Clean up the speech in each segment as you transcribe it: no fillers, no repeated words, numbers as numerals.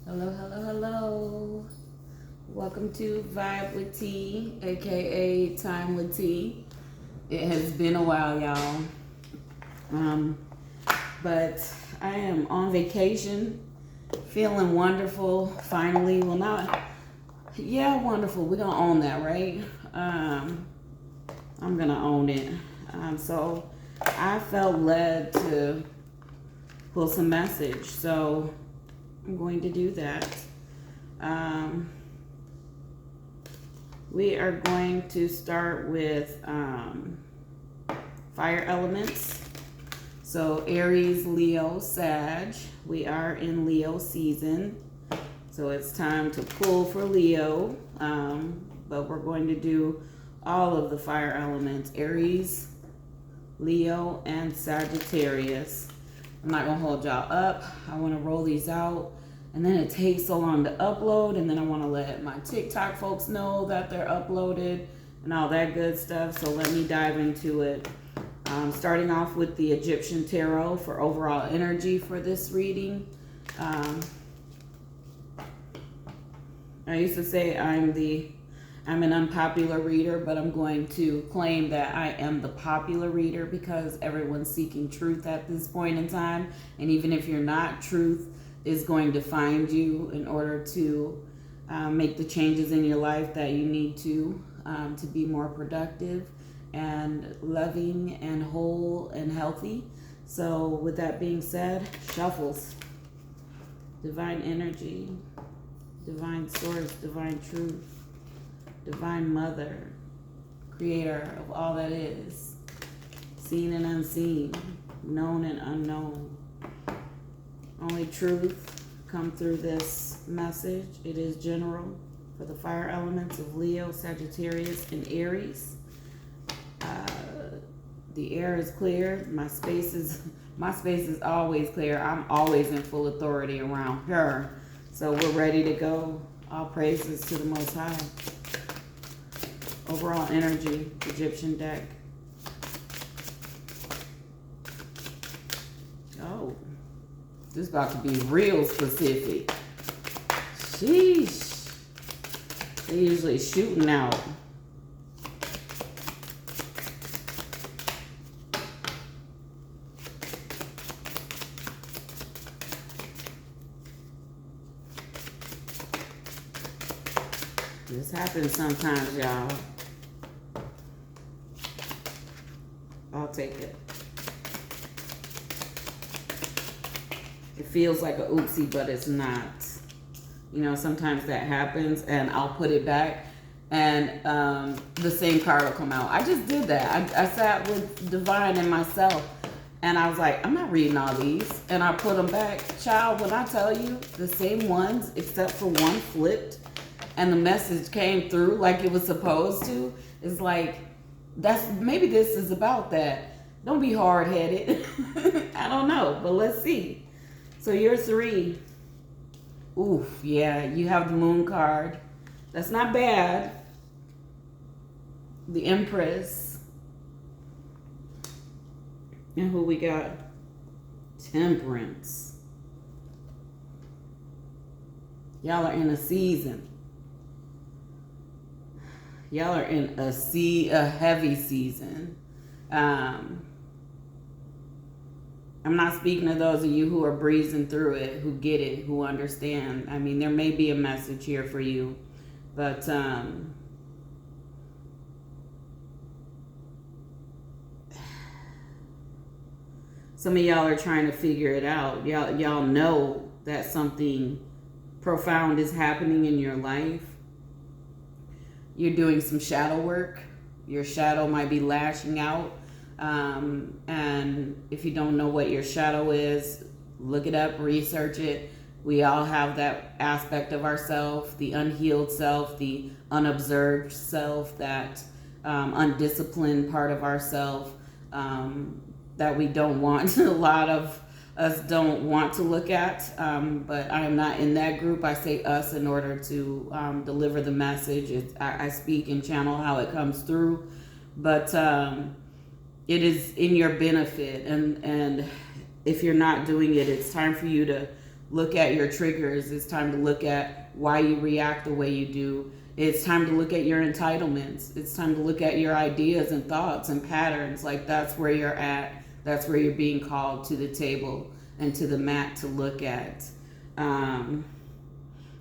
Hello, hello, hello. Welcome to Vibe with T, aka Time with T. It has been a while, y'all. Um, but I am on vacation, feeling wonderful. Finally, well, not wonderful. We're gonna own that, right? I'm gonna own it. So I felt led to pull some message, so I'm going to do that. Um, we are going to start with fire elements. So Aries, Leo, Sag. We are in Leo season. So it's time to pull for Leo. But we're going to do all of the fire elements. Aries, Leo, and Sagittarius. I'm not going to hold y'all up. I want to roll these out. And then it takes so long to upload. And then I want to let my TikTok folks know that they're uploaded and all that good stuff. So let me dive into it. Starting off with the Egyptian Tarot for overall energy for this reading. I used to say I'm an unpopular reader, but I'm going to claim that I am the popular reader because everyone's seeking truth at this point in time. And even if you're not, truth is going to find you in order to make the changes in your life that you need to be more productive and loving and whole and healthy. So with that being said, shuffles, divine energy, divine source, divine truth, divine mother, creator of all that is, seen and unseen, known and unknown. Only truth come through this message. It is general for the fire elements of Leo, Sagittarius, and Aries. The air is clear. My space is always clear. I'm always in full authority around her. So we're ready to go. All praises to the Most High. Overall energy, Egyptian deck. Oh, this is about to be real specific. Sheesh. They're usually shooting out. This happens sometimes, y'all. I'll take it. It feels like a oopsie, but it's not. You know, sometimes that happens, and I'll put it back, and the same card will come out. I just did that. I sat with Divine and myself, and I was like, I'm not reading all these. And I put them back. Child, when I tell you, the same ones, except for one flipped, and the message came through like it was supposed to. It's like, maybe this is about that. Don't be hard-headed. I don't know, but let's see. So you're 3. Oof, yeah, you have the moon card. That's not bad. The Empress. And who we got? Temperance. Y'all are in a season. Y'all are in a heavy season. I'm not speaking to those of you who are breezing through it, who get it, who understand. I mean, there may be a message here for you, but some of y'all are trying to figure it out. Y'all know that something profound is happening in your life. You're doing some shadow work. Your shadow might be lashing out. And if you don't know what your shadow is, look it up, research it. We all have that aspect of ourselves, the unhealed self, the unobserved self, that undisciplined part of ourself that we don't want. A lot of us don't want to look at, but I am not in that group. I say us in order to deliver the message. I speak and channel how it comes through, but it is in your benefit, and if you're not doing it, it's time for you to look at your triggers. It's time to look at why you react the way you do. It's time to look at your entitlements. It's time to look at your ideas and thoughts and patterns. Like, that's where you're at. That's where you're being called to the table and to the mat to look at.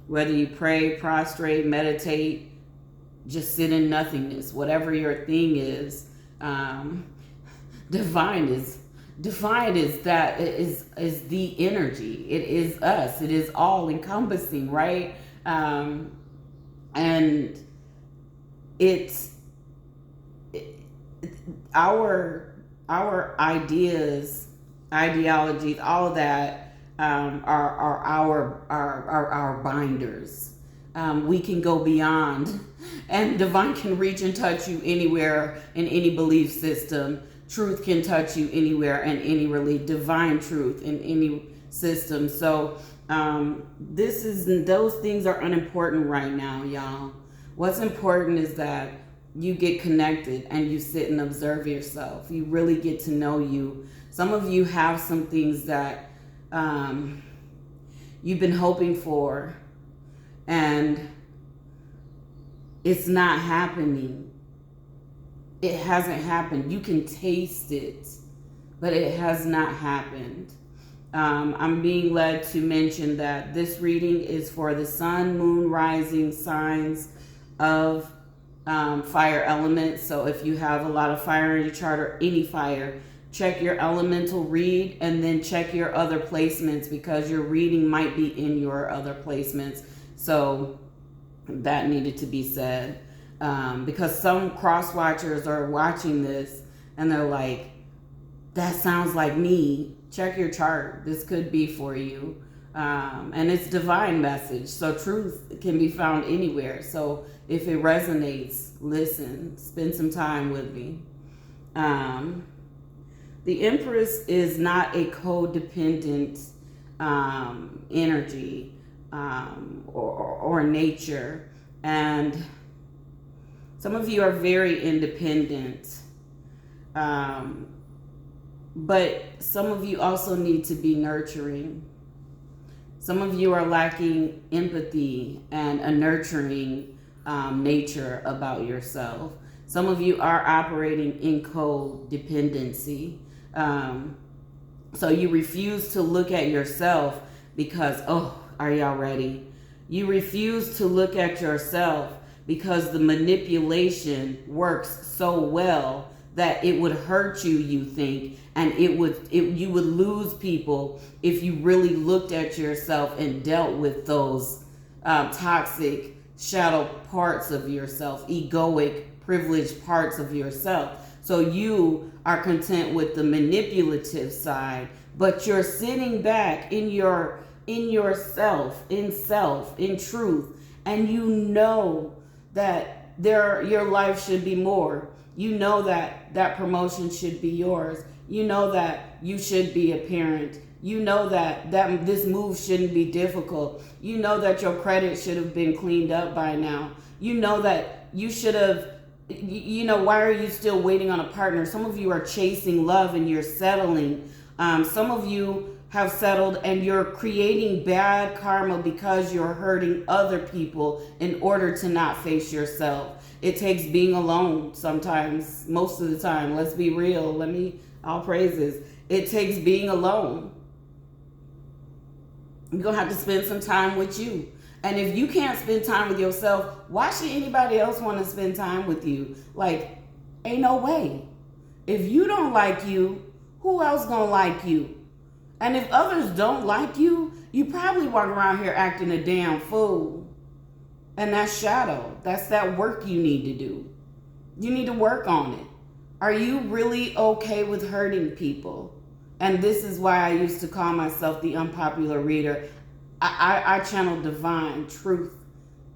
Whether you pray, prostrate, meditate, just sit in nothingness, whatever your thing is, divine is that is the energy. It is us. It is all encompassing, right? And our ideas, ideologies, all of that are our binders. We can go beyond, and divine can reach and touch you anywhere in any belief system. Truth can touch you anywhere in any relief. Divine truth in any system. So those things are unimportant right now, y'all. What's important is that you get connected and you sit and observe yourself. You really get to know you. Some of you have some things that you've been hoping for, and it's not happening. It hasn't happened. You can taste it, but it has not happened. I'm being led to mention that this reading is for the sun, moon, rising signs of fire elements. So if you have a lot of fire in your chart or any fire, check your elemental read and then check your other placements, because your reading might be in your other placements. So that needed to be said, because some cross watchers are watching this and they're like, that sounds like me. Check your chart. This could be for you. And it's divine message. So truth can be found anywhere. So if it resonates, listen, spend some time with me. The Empress is not a codependent energy or nature. And some of you are very independent. But some of you also need to be nurturing. Some of you are lacking empathy and a nurturing nature about yourself. Some of you are operating in codependency. So you refuse to look at yourself because, are y'all ready? You refuse to look at yourself because the manipulation works so well that it would hurt you, you think, and you would lose people if you really looked at yourself and dealt with those toxic shadow parts of yourself, egoic, privileged parts of yourself. So you are content with the manipulative side, but you're sitting back in yourself, in truth, and you know that your life should be more. You know that promotion should be yours. You know that you should be a parent. You know that this move shouldn't be difficult. You know that your credit should have been cleaned up by now. You know that you should have, why are you still waiting on a partner? Some of you are chasing love and you're settling. Some of you have settled and you're creating bad karma because you're hurting other people in order to not face yourself. It takes being alone sometimes, most of the time. Let's be real. All praises. It takes being alone. You're going to have to spend some time with you. And if you can't spend time with yourself, why should anybody else want to spend time with you? Like, ain't no way. If you don't like you, who else going to like you? And if others don't like you, you probably walk around here acting a damn fool. And that's shadow. That's that work you need to do. You need to work on it. Are you really okay with hurting people? And this is why I used to call myself the unpopular reader. I channel divine truth,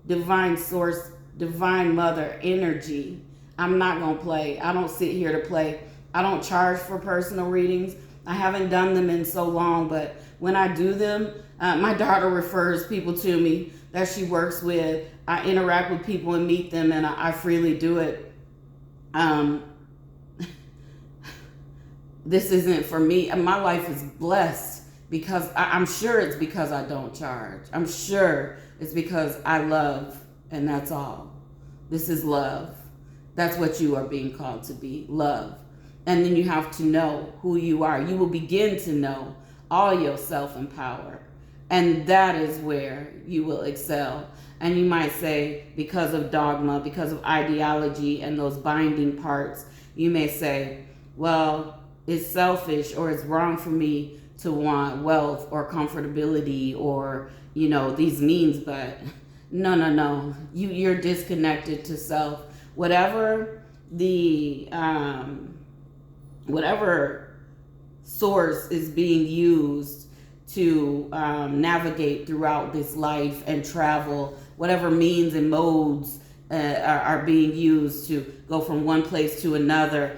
divine source, divine mother energy. I'm not going to play. I don't sit here to play. I don't charge for personal readings. I haven't done them in so long, but when I do them, my daughter refers people to me that she works with. I interact with people and meet them, and I freely do it. This isn't for me. My life is blessed because I'm sure it's because I don't charge. I'm sure it's because I love, and that's all. This is love. That's what you are being called to be, love. And then you have to know who you are. You will begin to know all yourself and power. And that is where you will excel. And you might say, because of dogma, because of ideology and those binding parts, you may say, well, it's selfish or it's wrong for me to want wealth or comfortability or, these means. But no. You're disconnected to self. Whatever whatever source is being used to navigate throughout this life and travel, whatever means and modes are being used to go from one place to another.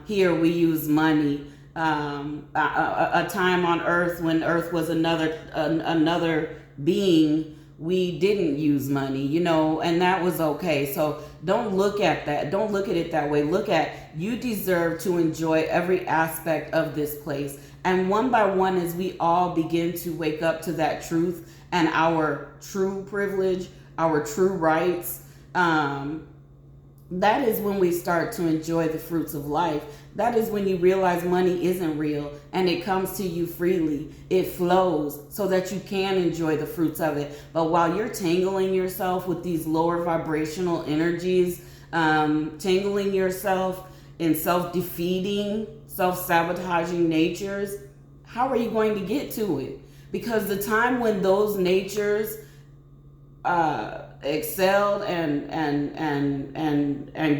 Here we use money. A time on Earth when Earth was another being, we didn't use money, and that was okay. So don't look at that. Don't look at it that way. Look at, you deserve to enjoy every aspect of this place. And one by one, as we all begin to wake up to that truth and our true privilege, our true rights, that is when we start to enjoy the fruits of life. That is when you realize money isn't real and it comes to you freely. It flows so that you can enjoy the fruits of it. But while you're tangling yourself with these lower vibrational energies, tangling yourself in self-defeating, self-sabotaging natures, how are you going to get to it? Because the time when those natures excelled and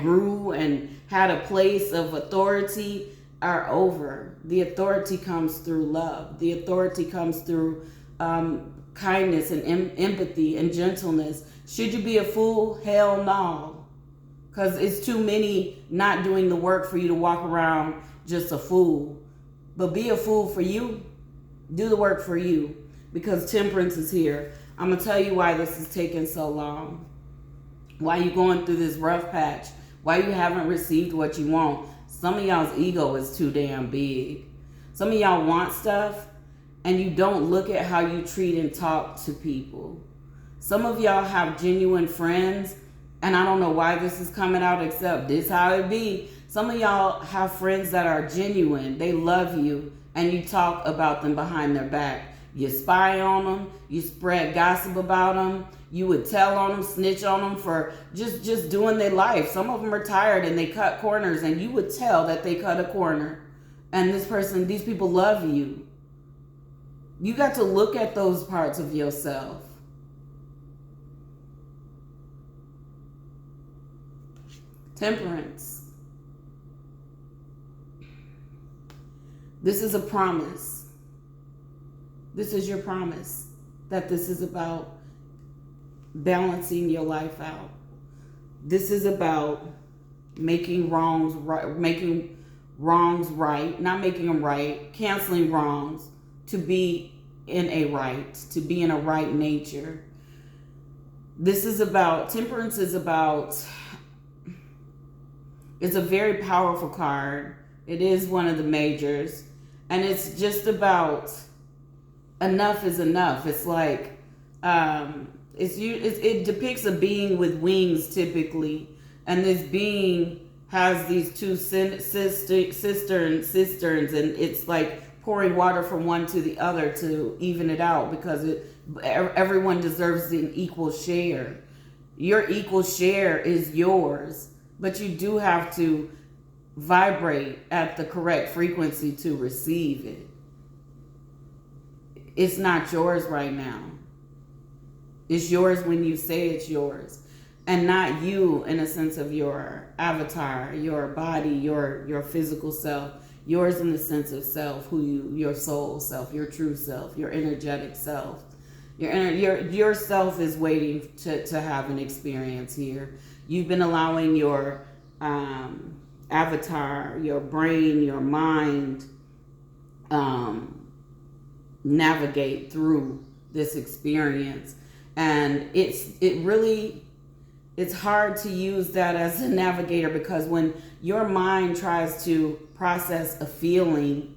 grew and had a place of authority are over. The authority comes through love. The authority comes through kindness and empathy and gentleness. Should you be a fool? Hell no. Because it's too many not doing the work for you to walk around just a fool. But be a fool for you. Do the work for you. Because temperance is here. I'm going to tell you why this is taking so long. Why you going through this rough patch. Why you haven't received what you want. Some of y'all's ego is too damn big. Some of y'all want stuff and you don't look at how you treat and talk to people. Some of y'all have genuine friends, and I don't know why this is coming out except this how it be. Some of y'all have friends that are genuine. They love you and you talk about them behind their back. You spy on them. You spread gossip about them. You would tell on them, snitch on them for just doing their life. Some of them are tired and they cut corners, and you would tell that they cut a corner. And these people love you. You got to look at those parts of yourself. Temperance. This is a promise. This is your promise that this is about balancing your life out. This is about making wrongs right, not making them right, canceling wrongs to be in a right, to be in a right nature. This is about, temperance is about, it's a very powerful card. It is one of the majors, and it's just about enough is enough. It's like, it depicts a being with wings typically, and this being has these two cisterns, and it's like pouring water from one to the other to even it out, because everyone deserves an equal share. Your equal share is yours, but you do have to vibrate at the correct frequency to receive it. It's not yours right now. It's yours when you say it's yours, and not you in a sense of your avatar, your body, your physical self. Yours in the sense of self, your soul self, your true self, your energetic self. Your self is waiting to have an experience here. You've been allowing your avatar, your brain, your mind, navigate through this experience, and it's hard to use that as a navigator, because when your mind tries to process a feeling,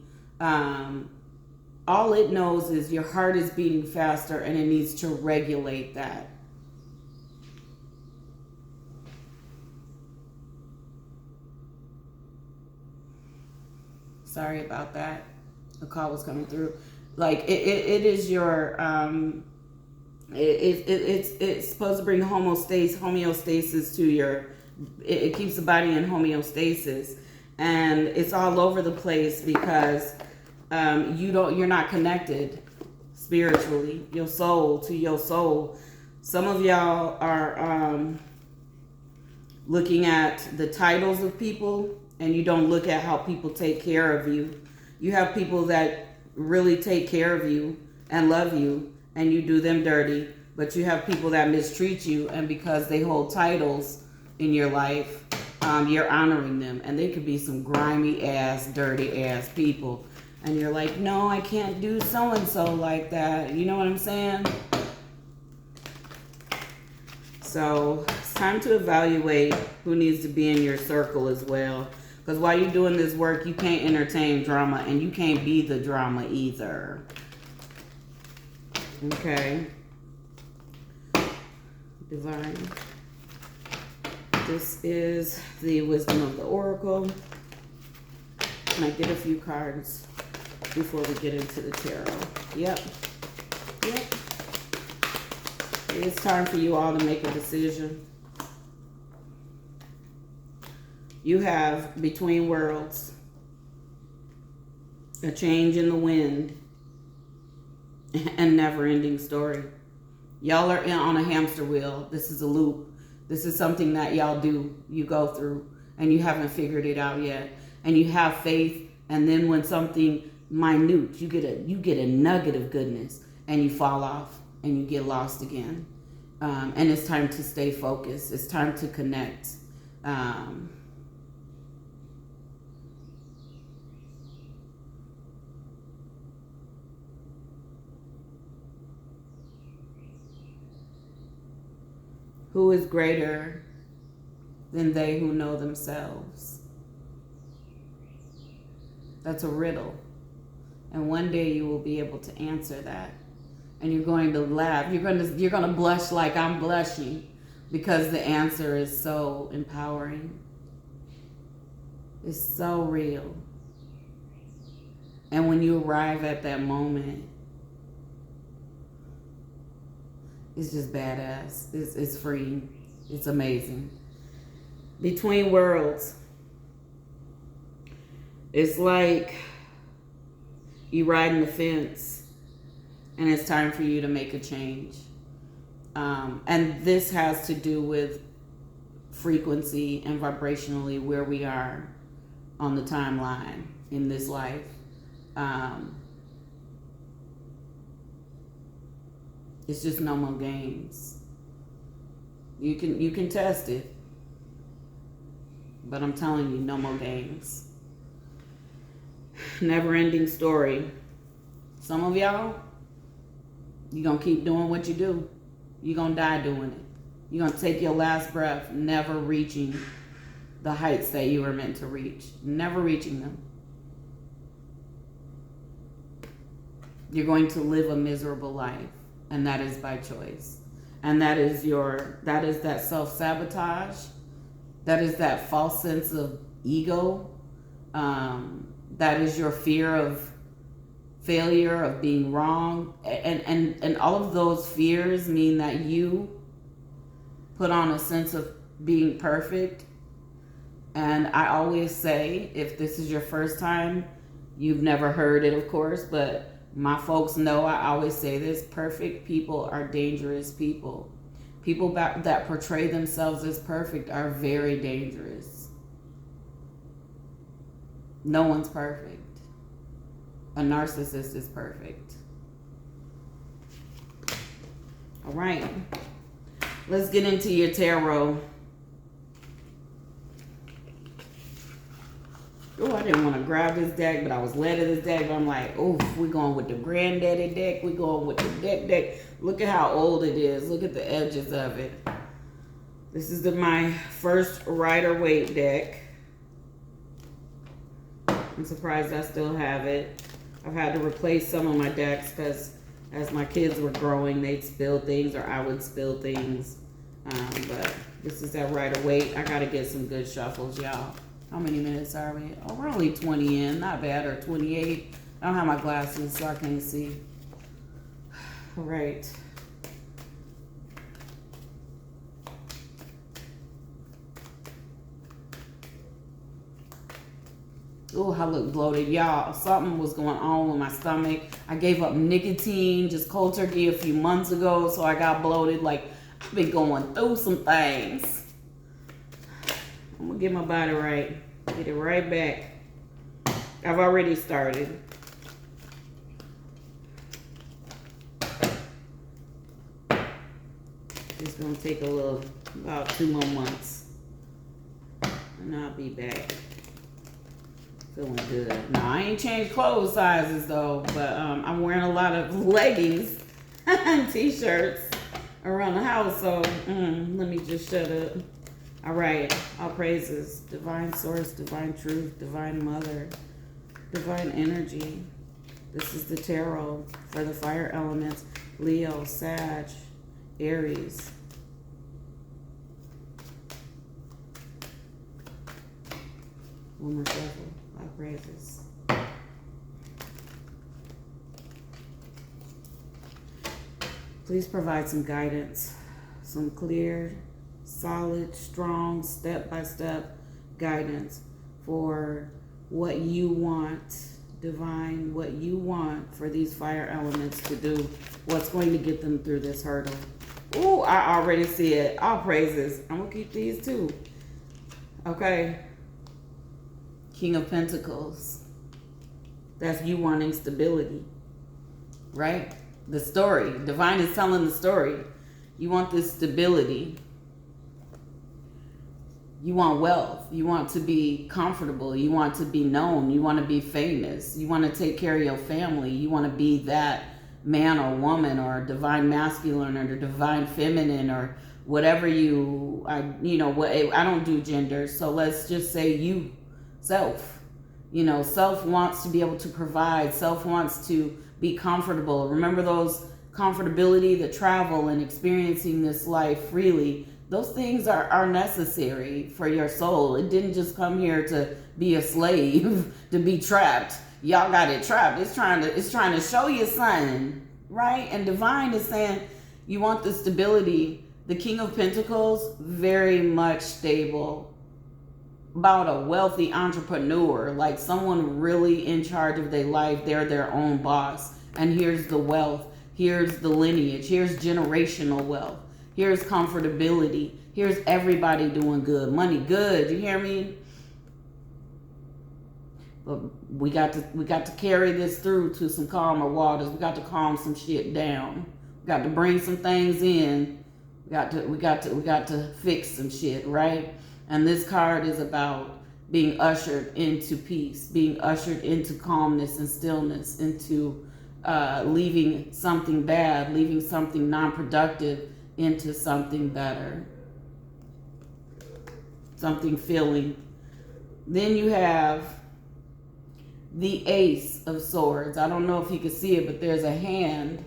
all it knows is your heart is beating faster and it needs to regulate that. Sorry about that. The call was coming through. Like it is your it's supposed to bring homeostasis to your. It keeps the body in homeostasis, and it's all over the place because you're not connected spiritually, your soul to your soul. Some of y'all are looking at the titles of people, and you don't look at how people take care of you. You have people that really take care of you and love you, and you do them dirty. But you have people that mistreat you, and because they hold titles in your life, you're honoring them. And they could be some grimy ass, dirty ass people. And you're like, no, I can't do so-and-so like that. You know what I'm saying? So it's time to evaluate who needs to be in your circle as well. Because while you're doing this work, you can't entertain drama, and you can't be the drama either. Okay. Divine. This is the wisdom of the oracle. Can I get a few cards before we get into the tarot? Yep. It's time for you all to make a decision. You have between worlds, a change in the wind, and never-ending story. Y'all are on a hamster wheel. This is a loop. This is something that y'all do, you go through, and you haven't figured it out yet. And you have faith, and then when something minute, you get a nugget of goodness, and you fall off, and you get lost again. And it's time to stay focused. It's time to connect. Who is greater than they who know themselves? That's a riddle. And one day you will be able to answer that. And you're going to laugh. You're going to blush like I'm blushing, because the answer is so empowering. It's so real. And when you arrive at that moment, it's just badass. It's freeing. It's amazing. Between worlds. It's like you riding the fence, and it's time for you to make a change. And this has to do with frequency and vibrationally where we are on the timeline in this life. It's just no more games. You can test it, but I'm telling you, no more games. Never-ending story. Some of y'all, you're going to keep doing what you do. You're going to die doing it. You're going to take your last breath, never reaching the heights that you were meant to reach. Never reaching them. You're going to live a miserable life. And that is by choice. And that is that self-sabotage. That is that false sense of ego. That is your fear of failure, of being wrong. And all of those fears mean that you put on a sense of being perfect. And I always say, if this is your first time, you've never heard it, of course, but my folks know I always say this: perfect people are dangerous people. People that portray themselves as perfect are very dangerous. No one's perfect. A narcissist is perfect. All right. Let's get into your tarot. Oh, I didn't want to grab this deck, but I was led to this deck. But I'm like, oh, we're going with the granddaddy deck. We're going with the deck. Look at how old it is. Look at the edges of it. This is my first Rider-Waite deck. I'm surprised I still have it. I've had to replace some of my decks because as my kids were growing, they'd spill things or I would spill things. But this is that right of wait. I got to get some good shuffles, y'all. How many minutes are we? Oh, we're only 20 in. Not bad. Or 28. I don't have my glasses, so I can't see. All right. Oh, I look bloated. Y'all, something was going on with my stomach. I gave up nicotine, just cold turkey a few months ago, so I got bloated. Like, I've been going through some things. I'm going to get my body right. Get it right back. I've already started. It's going to take about 2 more months. And I'll be back. Feeling good. Now, I ain't changed clothes sizes, though. But I'm wearing a lot of leggings and t-shirts around the house. So, let me just shut up. All right. All praises. Divine source, divine truth, divine mother, divine energy. This is the tarot for the fire elements. Leo, Sag, Aries. One more shuffle. All praises. Please provide some guidance, some clear, solid, strong, step-by-step guidance for what you want, divine, what you want for these fire elements to do, what's going to get them through this hurdle. Ooh, I already see it. All praises. I'm going to keep these too. Okay. King of Pentacles. That's you wanting stability, right? The story. Divine is telling the story. You want this stability. You want wealth. You want to be comfortable. You want to be known. You want to be famous. You want to take care of your family. You want to be that man or woman or divine masculine or divine feminine or whatever I don't do gender. So let's just say you. Self. Self wants to be able to provide. Self wants to be comfortable. Remember those comfortability, the travel and experiencing this life freely. Those things are necessary for your soul. It didn't just come here to be a slave, to be trapped. Y'all got it trapped. It's trying to show you something, right? And divine is saying you want the stability. The King of Pentacles, very much stable. About a wealthy entrepreneur, like someone really in charge of their life. They're their own boss. And here's the wealth. Here's the lineage. Here's generational wealth. Here's comfortability. Here's everybody doing good. Money good. You hear me? But we got to carry this through to some calmer waters. We got to calm some shit down. We got to bring some things in. We got to fix some shit, right? And this card is about being ushered into peace, being ushered into calmness and stillness, into leaving something bad, leaving something non-productive into something better, something filling. Then you have the Ace of Swords. I don't know if you can see it, but there's a hand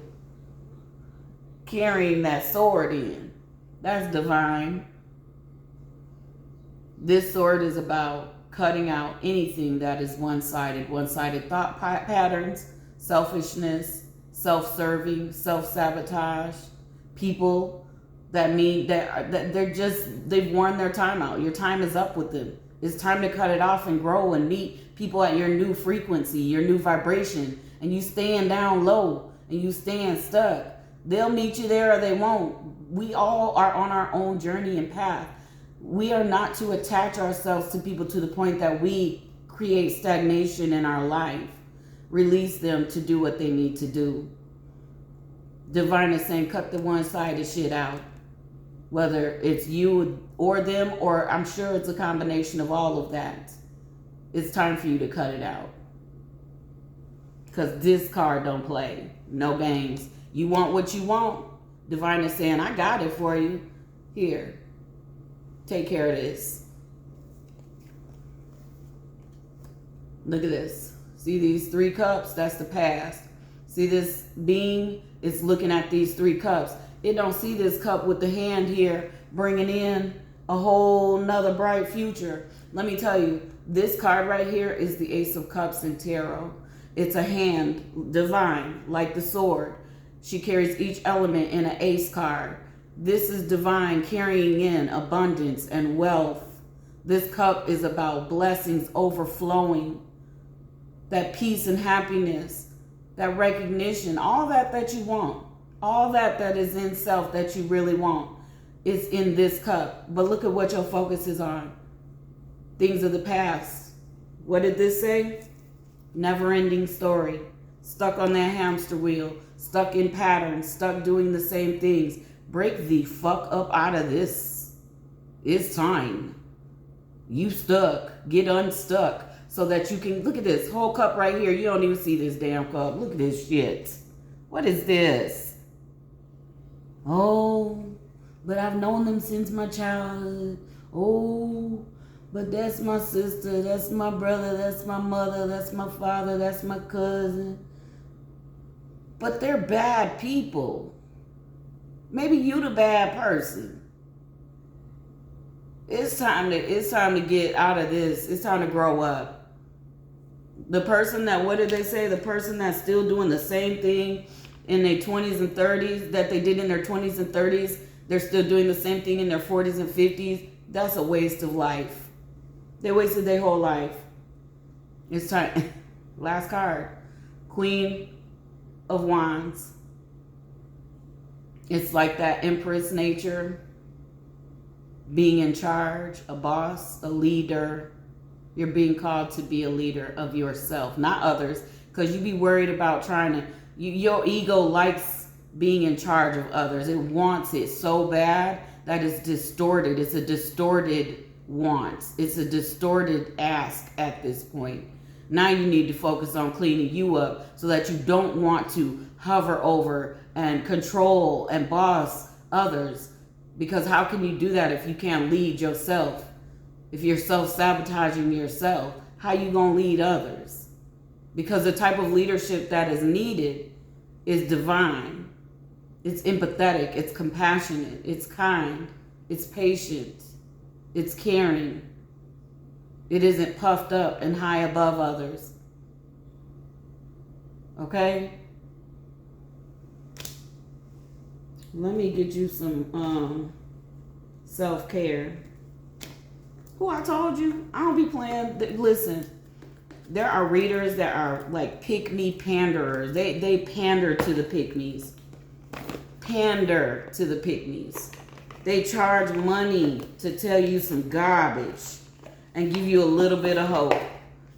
carrying that sword in. That's divine. This sword is about cutting out anything that is one-sided thought patterns, selfishness, self-serving, self-sabotage, people that they've worn their time out. Your time is up with them. It's time to cut it off and grow and meet people at your new frequency, your new vibration, and you staying down low and you staying stuck. They'll meet you there or they won't. We all are on our own journey and path. We are not to attach ourselves to people to the point that we create stagnation in our life. Release them to do what they need to do. Divine is saying cut the one-sided shit out. Whether it's you or them, or I'm sure it's a combination of all of that. It's time for you to cut it out. Because this card don't play. No games. You want what you want. Divine is saying, I got it for you. Here. Take care of this. Look at this. See these 3 cups? That's the past. See this being is looking at these 3 cups. It don't see this cup with the hand here bringing in a whole nother bright future. Let me tell you, this card right here is the Ace of Cups in tarot. It's a hand, divine, like the sword. She carries each element in an ace card. This is divine, carrying in abundance and wealth. This cup is about blessings overflowing, that peace and happiness, that recognition, all that you want, all that is in self that you really want is in this cup. But look at what your focus is on. Things of the past. What did this say? Never-ending story. Stuck on that hamster wheel, stuck in patterns, stuck doing the same things. Break the fuck up out of this. It's time. You stuck. Get unstuck so that you can, look at this whole cup right here. You don't even see this damn cup. Look at this shit. What is this? Oh, but I've known them since my childhood. Oh, but that's my sister, that's my brother, that's my mother, that's my father, that's my cousin. But they're bad people. Maybe you the bad person. It's time to get out of this. It's time to grow up. The person that, what did they say? The person that's still doing the same thing in their 20s and 30s that they did in their 20s and 30s, they're still doing the same thing in their 40s and 50s. That's a waste of life. They wasted their whole life. It's time. Last card. Queen of Wands. It's like that Empress nature. Being in charge, a boss, a leader. You're being called to be a leader of yourself, not others. Because you be worried about trying to, your ego likes being in charge of others. It wants it so bad that it's distorted. It's a distorted want. It's a distorted ask at this point. Now you need to focus on cleaning you up so that you don't want to hover over and control and boss others. Because how can you do that if you can't lead yourself? If you're self-sabotaging yourself, how you gonna lead others? Because the type of leadership that is needed is divine. It's empathetic, it's compassionate, it's kind, it's patient, it's caring. It isn't puffed up and high above others. Okay? Let me get you some self-care. Who I told you, I don't be playing. Listen, there are readers that are like pick-me panderers. They pander to the pick-me's. Pander to the pick-me's. They charge money to tell you some garbage and give you a little bit of hope,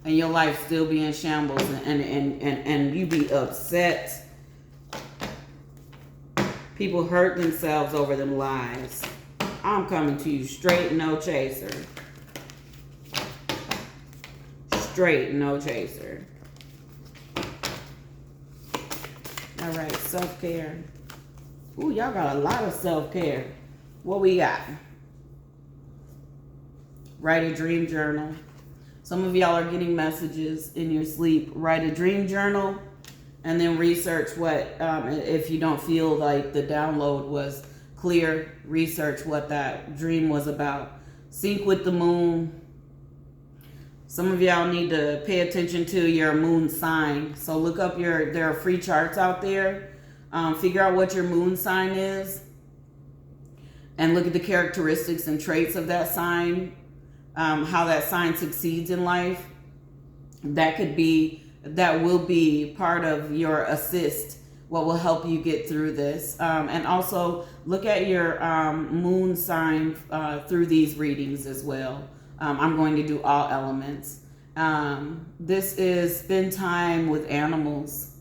and your life still be in shambles, and you be upset. People hurt themselves over them lies. I'm coming to you straight, no chaser. Straight, no chaser. All right, self-care. Ooh, y'all got a lot of self-care. What we got? Write a dream journal. Some of y'all are getting messages in your sleep. Write a dream journal and then research what, if you don't feel like the download was clear, research what that dream was about. Sync with the moon. Some of y'all need to pay attention to your moon sign. So look up there are free charts out there. Figure out what your moon sign is and look at the characteristics and traits of that sign. How that sign succeeds in life. That will be part of your assist, what will help you get through this. And also look at your moon sign through these readings as well. I'm going to do all elements. This is spend time with animals.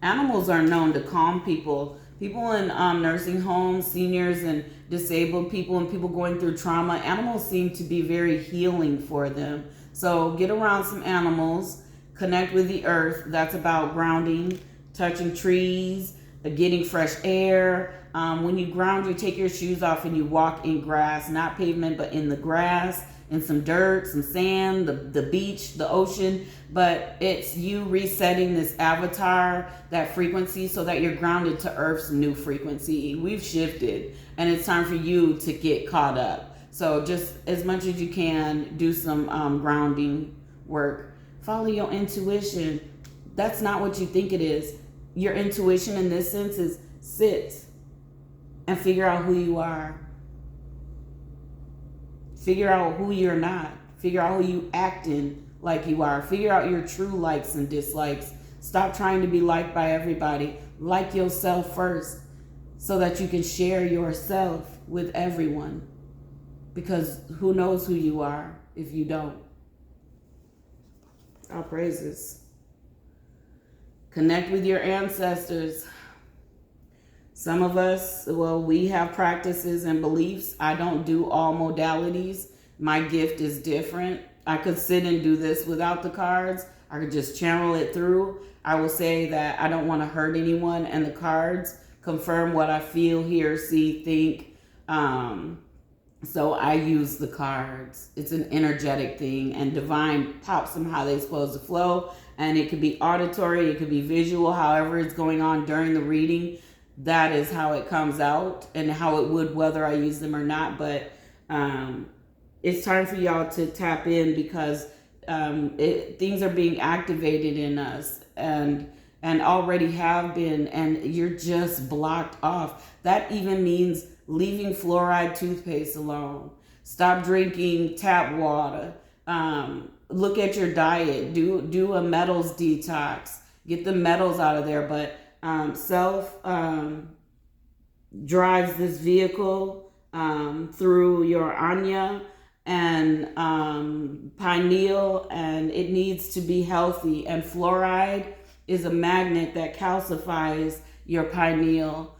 Animals are known to calm people. People in nursing homes, seniors and disabled people and people going through trauma, animals seem to be very healing for them. So get around some animals, connect with the earth. That's about grounding, touching trees, getting fresh air. When you ground, you take your shoes off and you walk in grass, not pavement, but in the grass. in some dirt, some sand, the beach, the ocean, but it's you resetting this avatar, that frequency, so that you're grounded to Earth's new frequency. We've shifted, and it's time for you to get caught up. So just as much as you can, do some grounding work. Follow your intuition. That's not what you think it is. Your intuition in this sense is sit and figure out who you are. Figure out who you're not. Figure out who you acting like you are. Figure out your true likes and dislikes. Stop trying to be liked by everybody. Like yourself first so that you can share yourself with everyone. Because who knows who you are if you don't? All praises. Connect with your ancestors. Some of us, well, we have practices and beliefs. I don't do all modalities. My gift is different. I could sit and do this without the cards. I could just channel it through. I will say that I don't want to hurt anyone, and the cards confirm what I feel, hear, see, think. So I use the cards. It's an energetic thing, and divine pops them how they're supposed to flow. And it could be auditory, it could be visual, however it's going on during the reading. That is how it comes out, and how it would whether I use them or not. But it's time for y'all to tap in, because things are being activated in us, and already have been, and you're just blocked off. That even means leaving fluoride toothpaste alone. Stop drinking tap water. Look at your diet. Do a metals detox. Get the metals out of there. But self drives this vehicle through your Anya and pineal, and it needs to be healthy. And fluoride is a magnet that calcifies your pineal.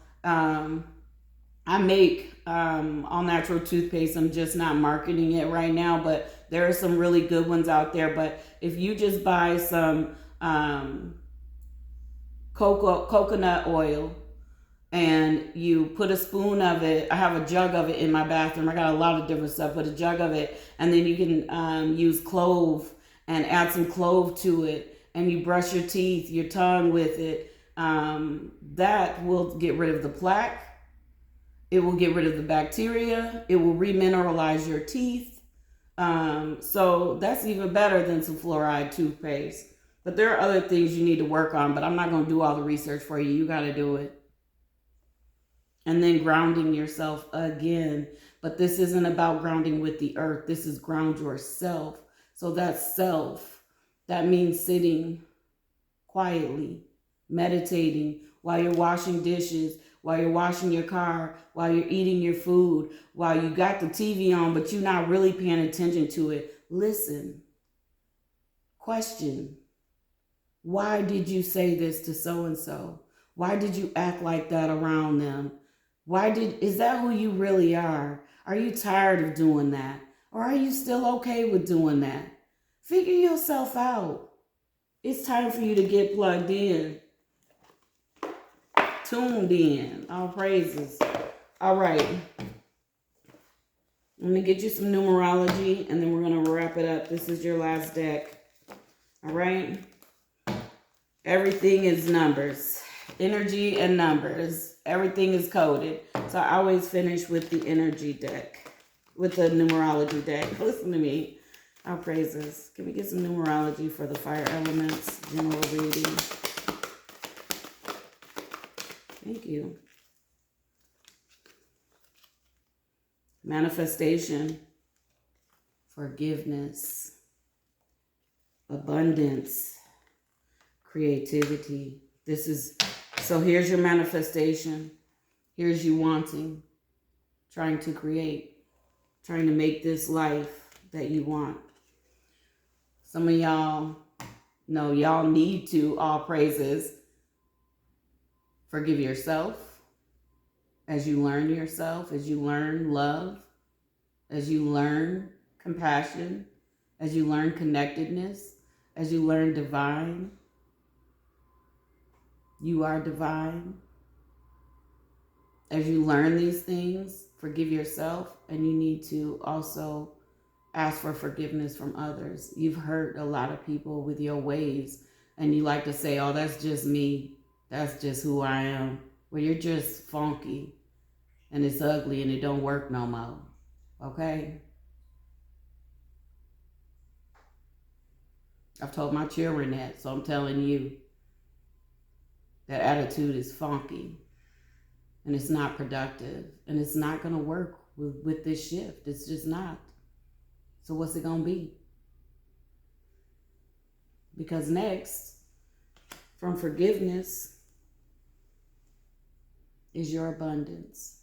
I make all natural toothpaste. I'm just not marketing it right now, but there are some really good ones out there. But if you just buy some coconut oil and you put a spoon of it, I have a jug of it in my bathroom. I got a lot of different stuff, but a jug of it, and then you can use clove and add some clove to it, and you brush your teeth, your tongue with it. That will get rid of the plaque. It will get rid of the bacteria. It will remineralize your teeth. So that's even better than some fluoride toothpaste. But there are other things you need to work on, but I'm not going to do all the research for you. You got to do it. And then grounding yourself again. But this isn't about grounding with the earth. This is ground yourself. So that's self. That means sitting quietly, meditating while you're washing dishes, while you're washing your car, while you're eating your food, while you got the TV on, but you're not really paying attention to it. Listen. Question. Why did you say this to so-and-so? Why did you act like that around them? Is that who you really are? Are you tired of doing that? Or are you still okay with doing that? Figure yourself out. It's time for you to get plugged in. Tuned in. All praises. All right. Let me get you some numerology, and then we're going to wrap it up. This is your last deck. All right. Everything is numbers. Energy and numbers. Everything is coded. So I always finish with the energy deck. With the numerology deck. Listen to me. All praises. Can we get some numerology for the fire elements? General reading. Thank you. Manifestation. Forgiveness. Abundance. Creativity. So here's your manifestation. Here's you wanting. Trying to create. Trying to make this life that you want. Some of y'all know y'all need to, all praises, forgive yourself as you learn yourself, as you learn love, as you learn compassion, as you learn connectedness, as you learn divine. You are divine. As you learn these things, forgive yourself, and you need to also ask for forgiveness from others. You've hurt a lot of people with your ways, and you like to say, oh, that's just me. That's just who I am. Well, you're just funky, and it's ugly, and it don't work no more. Okay? I've told my children that, so I'm telling you that attitude is funky, and it's not productive, and it's not going to work with this shift. It's just not. So what's it going to be? Because next, from forgiveness, is your abundance.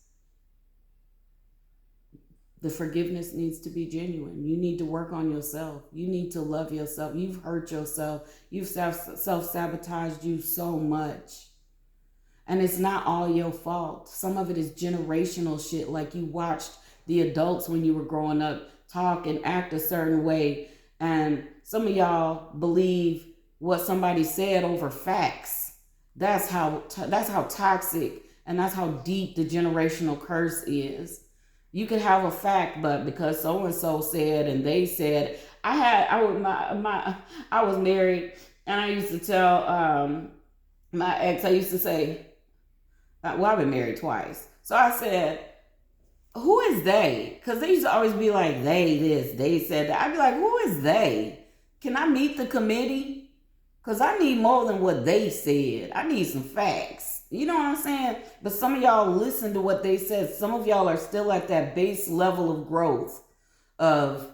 The forgiveness needs to be genuine. You need to work on yourself. You need to love yourself. You've hurt yourself. You've self-sabotaged you so much. And it's not all your fault. Some of it is generational shit. Like you watched the adults when you were growing up talk and act a certain way. And some of y'all believe what somebody said over facts. That's how toxic and that's how deep the generational curse is. You could have a fact, but because so and so said and they said, I was married, and I used to tell my ex, I used to say, well, I've been married twice, so I said, who is they? Because they used to always be like, they this, they said that. I'd be like, who is they? Can I meet the committee? Because I need more than what they said. I need some facts. You know what I'm saying? But some of y'all listen to what they said. Some of y'all are still at that base level of growth and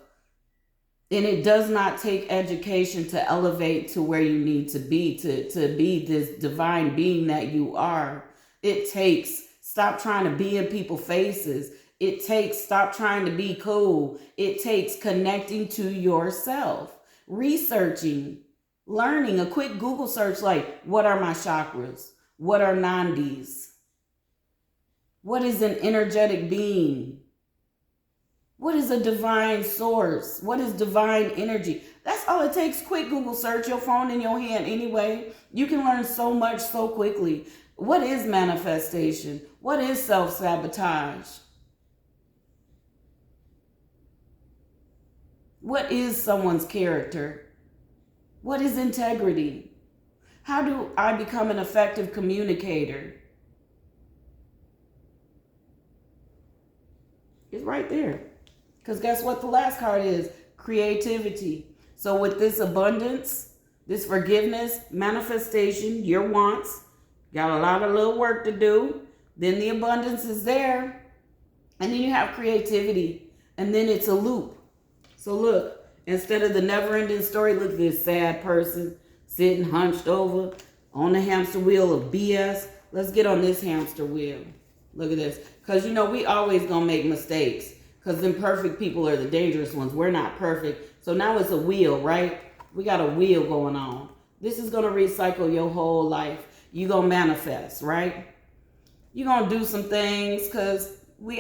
it does not take education to elevate to where you need to be this divine being that you are. It takes stop trying to be in people's faces. It takes stop trying to be cool. It takes connecting to yourself, researching, learning, a quick Google search like, what are my chakras? What are Nandis? What is an energetic being? What is a divine source? What is divine energy? That's all it takes. Quick Google search, your phone in your hand anyway. You can learn so much so quickly. What is manifestation? What is self-sabotage? What is someone's character? What is integrity? How do I become an effective communicator? It's right there. Because guess what the last card is? Creativity. So with this abundance, this forgiveness, manifestation, your wants, got a lot of little work to do. Then the abundance is there. And then you have creativity. And then it's a loop. So look, instead of the never-ending story, look at this sad person sitting hunched over on the hamster wheel of BS. Let's get on this hamster wheel. Look at this. Because, we always going to make mistakes. Because imperfect people are the dangerous ones. We're not perfect. So now it's a wheel, right? We got a wheel going on. This is going to recycle your whole life. You're going to manifest, right? You're going to do some things because we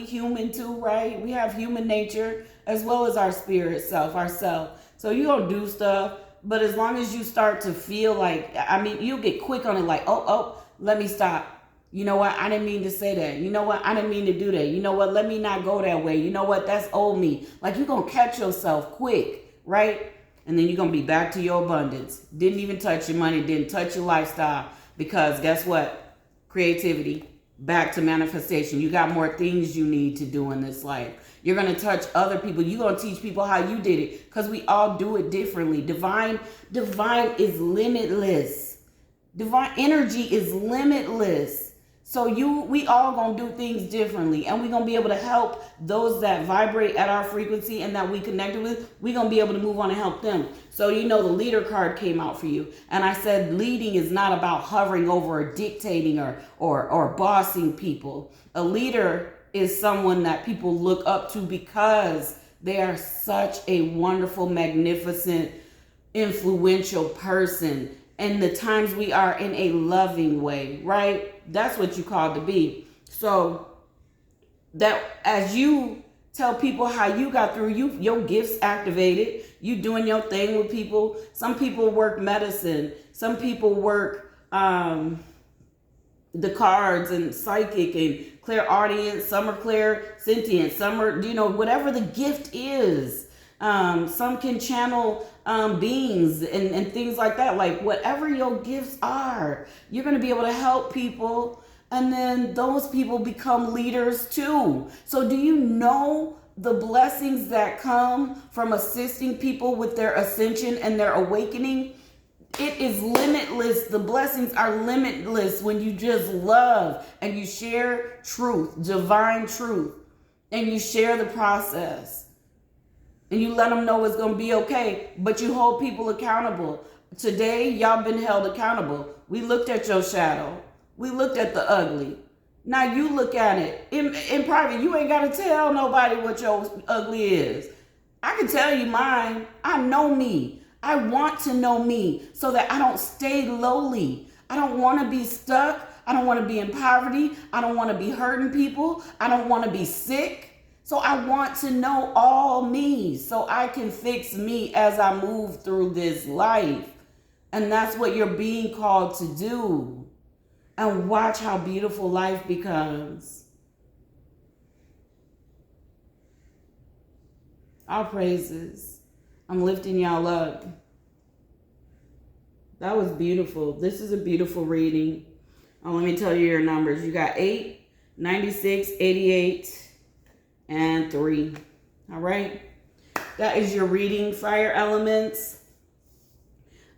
human too, right? We have human nature as well as our spirit self, ourself. So you're going to do stuff. But as long as you start to feel like, you'll get quick on it like, oh, let me stop. You know what? I didn't mean to say that. You know what? I didn't mean to do that. You know what? Let me not go that way. You know what? That's old me. Like you're going to catch yourself quick, right? And then you're going to be back to your abundance. Didn't even touch your money. Didn't touch your lifestyle. Because guess what? Creativity. Back to manifestation. You got more things you need to do in this life. You're going to touch other people. You're going to teach people how you did it. Because we all do it differently. Divine is limitless. Divine energy is limitless. So we all going to do things differently. And we're going to be able to help those that vibrate at our frequency and that we connected with. We're going to be able to move on and help them. So the leader card came out for you. And I said leading is not about hovering over or dictating or bossing people. A leader is someone that people look up to because they are such a wonderful, magnificent, influential person. And the times we are in a loving way, right? That's what you called to be. So that as you tell people how you got through, your gifts activated, you doing your thing with people. Some people work medicine. Some people work the cards and psychic and clairaudience, some are clairsentient, some are, whatever the gift is. Some can channel beings and things like that. Like whatever your gifts are, you're going to be able to help people. And then those people become leaders too. So do you know the blessings that come from assisting people with their ascension and their awakening? It is limitless. The blessings are limitless when you just love and you share truth, divine truth, and you share the process. And you let them know it's going to be okay, but you hold people accountable. Today, y'all been held accountable. We looked at your shadow. We looked at the ugly. Now you look at it in private. You ain't got to tell nobody what your ugly is. I can tell you mine. I know me. I want to know me so that I don't stay lowly. I don't want to be stuck. I don't want to be in poverty. I don't want to be hurting people. I don't want to be sick. So I want to know all me so I can fix me as I move through this life. And that's what you're being called to do. And watch how beautiful life becomes. All praises. I'm lifting y'all up. That was beautiful. This is a beautiful reading. Let me tell you your numbers. You got 8, 96, 88, and 3. All right. That is your reading, fire elements.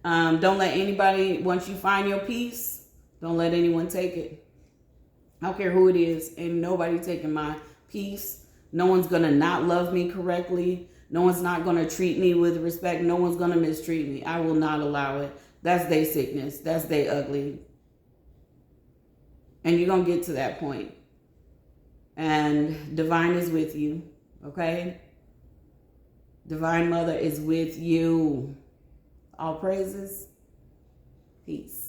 Don't let anybody, once you find your peace, don't let anyone take it. I don't care who it is. Ain't nobody taking my peace. No one's going to not love me correctly. No one's not going to treat me with respect. No one's going to mistreat me. I will not allow it. That's their sickness. That's their ugly. And you're going to get to that point. And divine is with you. Okay? Divine Mother is with you. All praises. Peace.